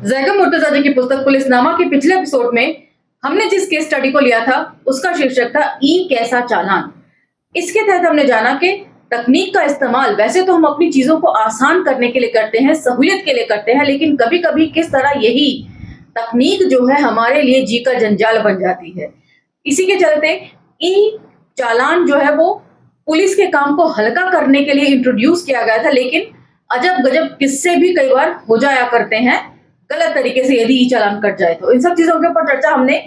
Jacob Murtaza जी की पुस्तक पुलिसनामा के पिछले एपिसोड में हमने जिस केस स्टडी को लिया था उसका शीर्षक था ई कैसा चालान। इसके तहत हमने जाना कि तकनीक का इस्तेमाल वैसे तो हम अपनी चीजों को आसान करने के लिए करते हैं, सहूलियत के लिए करते हैं, लेकिन कभी कभी किस तरह यही तकनीक जो है हमारे लिए जी का जंजाल बन जाती है। इसी के चलते ई चालान जो है वो पुलिस के काम को हल्का करने के लिए इंट्रोड्यूस किया गया था, लेकिन अजब गजब किस्से भी कई बार हो जाया करते हैं गलत तरीके से यदि ई चालान कट जाए तो। इन सब चीजों के ऊपर चर्चा हमने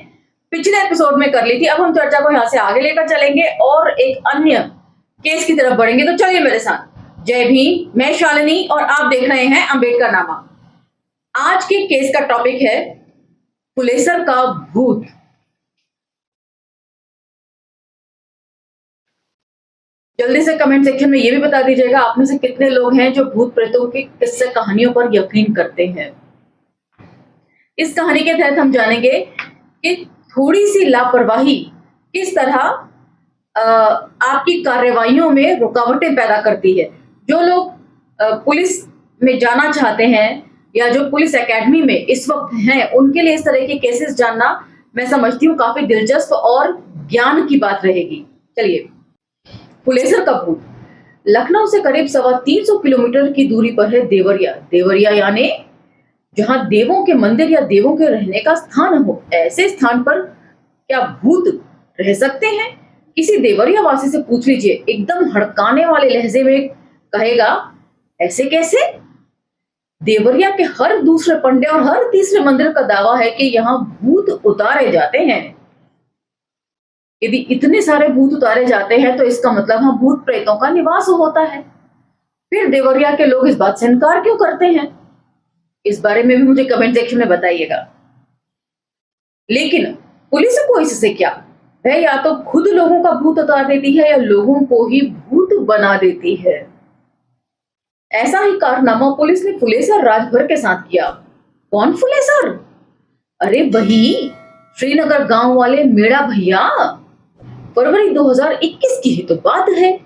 पिछले एपिसोड में कर ली थी। अब हम चर्चा को यहाँ से आगे लेकर चलेंगे और एक अन्य केस की तरफ बढ़ेंगे। तो चलिए मेरे साथ। जय भीम, मैं शालिनी और आप देख रहे हैं अंबेडकर नामा। आज के केस का टॉपिक है फुलेसर का भूत। जल्दी से कमेंट सेक्शन में ये भी बता दीजिएगा आप में से कितने लोग हैं जो भूत प्रेतों की किस्से कहानियों पर यकीन करते हैं। इस कहानी के तहत हम जानेंगे कि थोड़ी सी लापरवाही किस तरह आपकी कार्रवाइयों में रुकावटें पैदा करती है। जो लोग पुलिस में जाना चाहते हैं या जो पुलिस एकेडमी में इस वक्त हैं, उनके लिए इस तरह के केसेस जानना मैं समझती हूँ काफी दिलचस्प और ज्ञान की बात रहेगी। चलिए, फुलेसर का भूत। लखनऊ से करीब 350 किलोमीटर की दूरी पर है देवरिया। देवरिया यानी जहां देवों के मंदिर या देवों के रहने का स्थान हो। ऐसे स्थान पर क्या भूत रह सकते हैं? किसी देवरिया वासी से पूछ लीजिए, एकदम हड़काने वाले लहजे में कहेगा, ऐसे कैसे? देवरिया के हर दूसरे पंडे और हर तीसरे मंदिर का दावा है कि यहाँ भूत उतारे जाते हैं। यदि इतने सारे भूत उतारे जाते हैं तो इसका मतलब वहां भूत प्रेतों का निवास होता है। फिर देवरिया के लोग इस बात से इनकार क्यों करते हैं? इस बारे में भी मुझे कमेंट सेक्शन में बताइएगा। लेकिन पुलिस को इससे क्या? वह या तो खुद लोगों का भूत उतार देती है या लोगों को ही भूत बना देती है। ऐसा ही कारनामा पुलिस ने फुलेसर राजभर के साथ किया। कौन फुलेसर? अरे वही श्रीनगर गांव वाले मेरा भैया। फरवरी 2021 की ही तो बात है।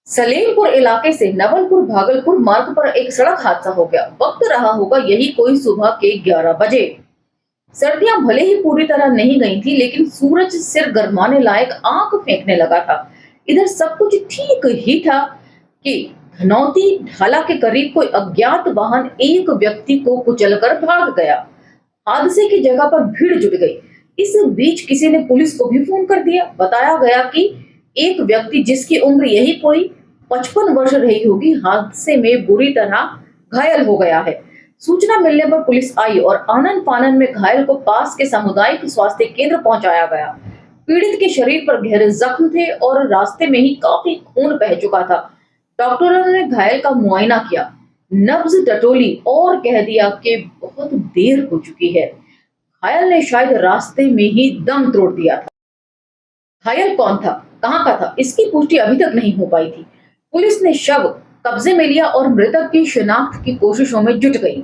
सलेमपुर इलाके से नवलपुर भागलपुर मार्ग पर एक सड़क हादसा हो गया। वक्त रहा होगा यही कोई सुबह के 11 बजे। सर्दियां भले ही पूरी तरह नहीं गई थी, लेकिन सूरज सिर गरमाने लायक आंख फेंकने लगा था। इधर सब कुछ ठीक ही था कि धनौती ढाला के करीब कोई अज्ञात वाहन एक व्यक्ति को कुचलकर भाग गया। हादसे की जगह पर भीड़ जुट गई। इस बीच किसी ने पुलिस को भी फोन कर दिया। बताया गया कि एक व्यक्ति जिसकी उम्र यही कोई 55 वर्ष रही होगी, हादसे में बुरी तरह घायल हो गया है। सूचना मिलने पर पुलिस आई और आनन फानन में घायल को पास के सामुदायिक स्वास्थ्य केंद्र पहुंचाया गया। पीड़ित के शरीर पर गहरे जख्म थे और रास्ते में ही काफी खून बह चुका था। डॉक्टरों ने घायल का मुआयना किया, नब्ज टटोली और कह दिया कि बहुत देर हो चुकी है। घायल ने शायद रास्ते में ही दम तोड़ दिया था। घायल कौन था, कहां का था, इसकी पुष्टि अभी तक नहीं हो पाई थी। पुलिस ने शव कब्जे में लिया और मृतक की शिनाख्त की कोशिशों में जुट गई।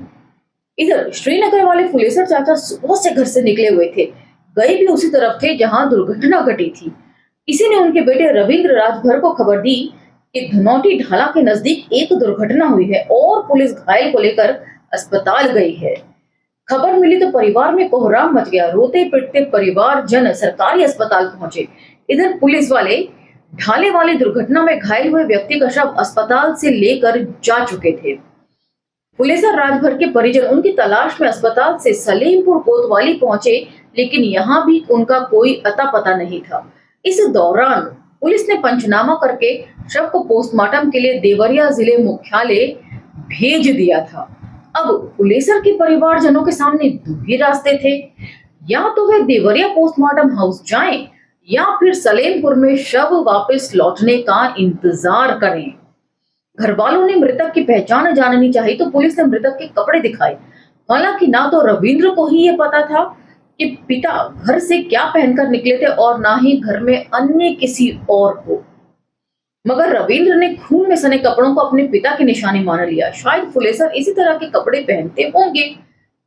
इधर श्रीनगर वाले फुलेसर चाचा सुबह से घर से निकले हुए थे। गए भी उसी तरफ थे जहां दुर्घटना घटी थी। किसी ने उनके बेटे रविंद्र राजभर को खबर दी कि धनौटी ढाला के नजदीक एक दुर्घटना हुई है और पुलिस घायल को लेकर अस्पताल गई है। खबर मिली तो परिवार में कोहराम मच गया। रोते पिटते परिवार जन सरकारी अस्पताल पहुंचे। इधर पुलिस वाले ढाले वाली दुर्घटना में घायल हुए व्यक्ति का शव अस्पताल से लेकर जा चुके थे। फुलेसर राजभर के परिजन उनकी तलाश में अस्पताल से सलेमपुर कोतवाली पहुंचे, लेकिन यहाँ भी उनका कोई अता पता नहीं था। इस दौरान पुलिस ने पंचनामा करके शव को पोस्टमार्टम के लिए देवरिया जिले मुख्यालय भेज दिया था। अब फुलेसर के परिवारजनों के सामने दो ही रास्ते थे, या तो वे देवरिया पोस्टमार्टम हाउस जाएं या फिर सलेमपुर में शव वापस लौटने का इंतजार करें। घर वालों ने मृतक की पहचान जाननी चाहिए तो पुलिस ने मृतक के कपड़े दिखाए। हालांकि ना तो रविंद्र को ही ये पता था कि पिता घर से क्या पहनकर निकले थे और ना ही घर में अन्य किसी और को, मगर रविंद्र ने खून में सने कपड़ों को अपने पिता की निशानी मान लिया। शायद फुलेसर इसी तरह के कपड़े पहनते होंगे।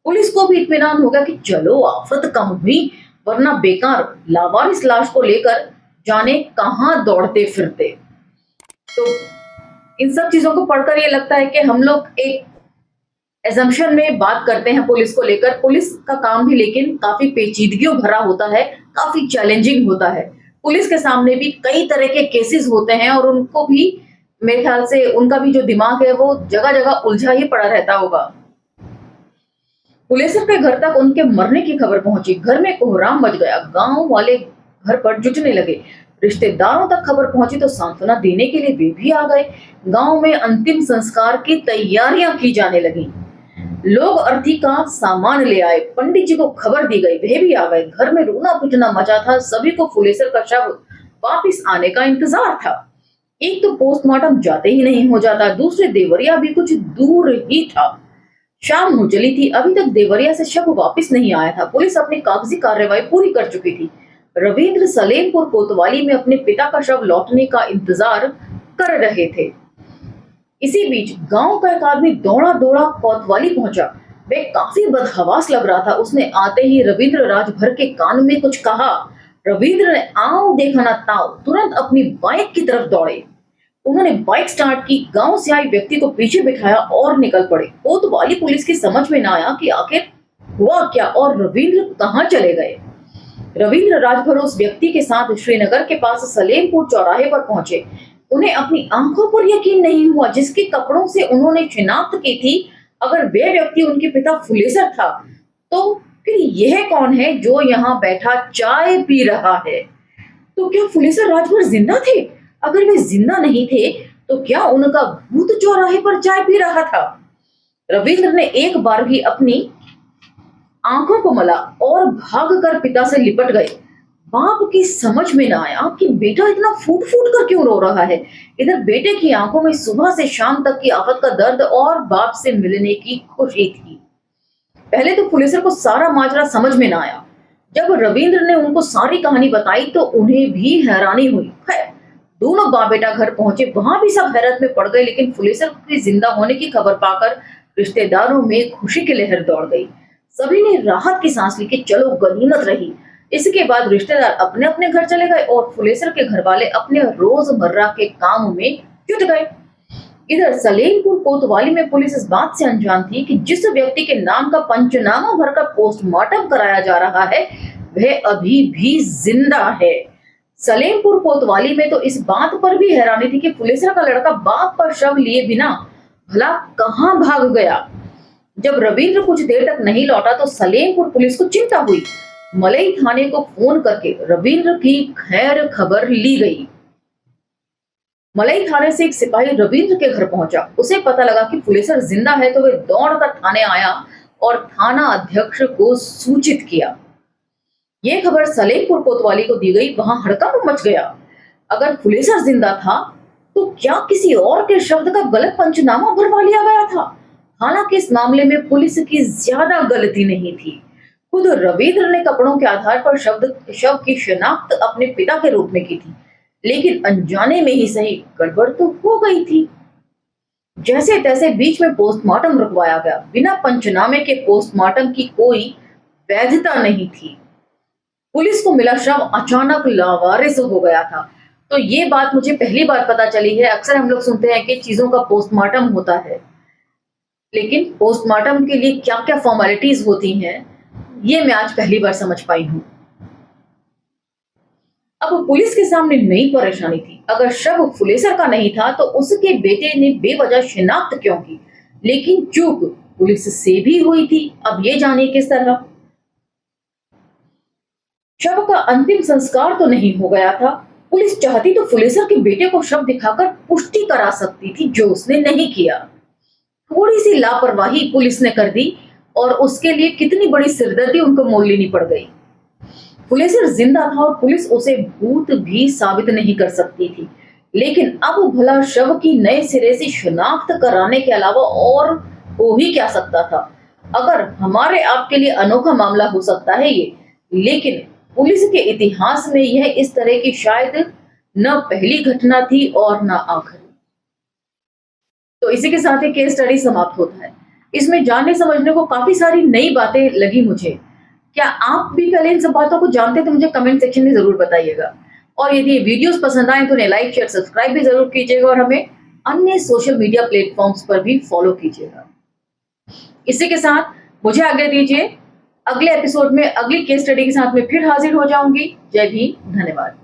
पुलिस को भी इत्मीनान होगा कि चलो आफत कम हुई, वरना बेकार लावारिस लाश को लेकर जाने कहां दौड़ते फिरते। तो इन सब चीजों को पढ़कर ये लगता है कि हम लोग एक एजम्पशन में बात करते हैं पुलिस को लेकर। पुलिस का काम भी लेकिन काफी पेचीदगियों भरा होता है, काफी चैलेंजिंग होता है। पुलिस के सामने भी कई तरह के केसेस होते हैं और उनको भी मेरे ख्याल से उनका भी जो दिमाग है वो जगह जगह उलझा ही पड़ा रहता होगा। पुलिस के घर तक उनके मरने की खबर पहुंची। घर में कोहराम मच गया। गांव वाले घर पर जुटने लगे। रिश्तेदारों तक खबर पहुंची तो सांत्वना देने के लिए वे भी आ गए। गांव में अंतिम संस्कार की तैयारियां की जाने लगी। लोग अर्थी का सामान ले आए। पंडित जी को खबर दी गई, वे भी आ गए। घर में रोना पीटना मचा था। सभी को फुलेसर का शव वापिस आने का इंतजार था। एक तो पोस्टमार्टम जाते ही नहीं हो जाता, दूसरे देवरिया भी कुछ दूर ही था। शाम हो चली थी, अभी तक देवरिया से शव वापस नहीं आया था। पुलिस अपनी कागजी कार्रवाई पूरी कर चुकी थी। रविंद्र सलेमपुर कोतवाली में अपने पिता का शव लौटने का इंतजार कर रहे थे। इसी बीच गांव का एक आदमी दौड़ा दौड़ा कोतवाली पहुंचा। वे काफी बदहवास लग रहा था। उसने आते ही रविंद्र राजभर के कान में कुछ कहा। रविंद्र ने आओ देखा ना ताओ तुरंत अपनी बाइक की तरफ दौड़े। उन्होंने बाइक स्टार्ट की, गांव से आए व्यक्ति को पीछे बिठाया और निकल पड़े। कोतवाली पुलिस की समझ में ना आया कि आखिर हुआ क्या और रविंद्र कहाँ चले गए। रविंद्र राजभर उस व्यक्ति के साथ श्रीनगर के पास सलेमपुर चौराहे पर पहुंचे। उन्हें अपनी आंखों पर यकीन नहीं हुआ जिसके कपड़ों से उन्होंने शिनाख्त की थी। अगर वे व्यक्ति उनके पिता फुलेसर था तो फिर यह कौन है जो यहाँ बैठा चाय पी रहा है। तो क्या फुलेसर राजभर जिंदा थे? अगर वे जिंदा नहीं थे तो क्या उनका भूत चौराहे पर चाय पी रहा था? रविंद्र ने एक बार भी अपनी आंखों को मला और भागकर पिता से लिपट गए। बाप की समझ में ना आया कि बेटा इतना फूट फूट कर क्यों रो रहा है। इधर बेटे की आंखों में सुबह से शाम तक की आफत का दर्द और बाप से मिलने की खुशी थी। पहले तो फुलेसर को सारा माजरा समझ में ना आया। जब रविंद्र ने उनको सारी कहानी बताई तो उन्हें भी हैरानी हुई। दोनों बाप बेटा घर पहुंचे, वहां भी सब हैरत में पड़ गए, लेकिन फुलेसर की जिंदा होने की खबर पाकर रिश्तेदारों में खुशी की लहर दौड़ गई। सभी ने राहत की सांस ली कि चलो गनीमत रही। इसके बाद रिश्तेदार अपने अपने घर चले गए और फुलेसर के घर वाले अपने रोजमर्रा के काम में जुट गए। इधर सलेमपुर कोतवाली में पुलिस इस बात से अनजान थी कि जिस व्यक्ति के नाम का पंचनामा भरकर पोस्टमार्टम कराया जा रहा है वह अभी भी जिंदा है। सलेमपुर कोतवाली में तो इस बात पर भी हैरानी थी कि फुलेसर का लड़का बाप पर शव लिए बिना भला कहां भाग गया। जब रविंद्र कुछ देर तक नहीं लौटा तो सलेमपुर पुलिस को चिंता हुई। मलई थाने को फोन करके रविंद्र की खैर खबर ली गई। मलई थाने से एक सिपाही रविंद्र के घर पहुंचा। उसे पता लगा कि फुलेसर जिंदा है तो वह दौड़कर थाने आया और थाना अध्यक्ष को सूचित किया। यह खबर सलेमपुर कोतवाली को दी गई। वहां हड़कंप मच गया। अगर फुलेसर जिंदा था तो क्या किसी और के शब्द का गलत पंचनामा भरवा लिया गया था? हालांकि इस मामले में पुलिस की ज्यादा गलती नहीं थी। खुद रविंद्र ने कपड़ों के आधार पर शव की शिनाख्त अपने पिता के रूप में की थी, लेकिन अनजाने में ही सही गड़बड़ तो हो गई थी। जैसे तैसे बीच में पोस्टमार्टम रुकवाया गया। बिना पंचनामे के पोस्टमार्टम की कोई वैधता नहीं थी। पुलिस को मिला शव अचानक लावारिस हो गया था। तो ये बात मुझे पहली बार पता चली है। अक्सर हम लोग सुनते हैं कि चीजों का पोस्टमार्टम होता है, लेकिन पोस्टमार्टम के लिए क्या क्या फॉर्मेलिटीज होती हैं ये मैं आज पहली बार समझ पाई हूं। अब पुलिस के सामने नई परेशानी थी। अगर शव फुलेसर का नहीं था तो उसके बेटे ने बेवजह शिनाख्त क्यों की? लेकिन चूक पुलिस से भी हुई थी। अब ये जानिए किस तरह। शव का अंतिम संस्कार तो नहीं हो गया था। पुलिस चाहती तो फुलेसर के बेटे को शव दिखाकर पुष्टि करा सकती थी, जो उसने नहीं किया। थोड़ी सी लापरवाही पुलिस ने कर दी और उसके लिए कितनी बड़ी सिरदर्दी उनको मोल लेनी पड़ गई। फुलेसर जिंदा था और पुलिस उसे भूत भी साबित नहीं कर सकती थी, लेकिन अब भला शव की नए सिरे से शिनाख्त कराने के अलावा और हो ही क्या सकता था। अगर हमारे आपके लिए अनोखा मामला हो सकता है ये, लेकिन पुलिस के इतिहास में यह इस तरह की शायद न पहली घटना थी और न आखिरी। तो इसी के साथ ही केस स्टडी समाप्त होता है। इसमें जानने समझने को काफी सारी नई बातें लगी मुझे। क्या आप भी पहले इन सब बातों को जानते तो मुझे कमेंट सेक्शन में जरूर बताइएगा। और यदि ये वीडियोस पसंद आए तो उन्हें लाइक शेयर सब्सक्राइब भी जरूर कीजिएगा और हमें अन्य सोशल मीडिया प्लेटफॉर्म्स पर भी फॉलो कीजिएगा। इसी के साथ मुझे आज्ञा दीजिए, अगले एपिसोड में अगली केस स्टडी के साथ में फिर हाजिर हो जाऊंगी। जय भीम, धन्यवाद।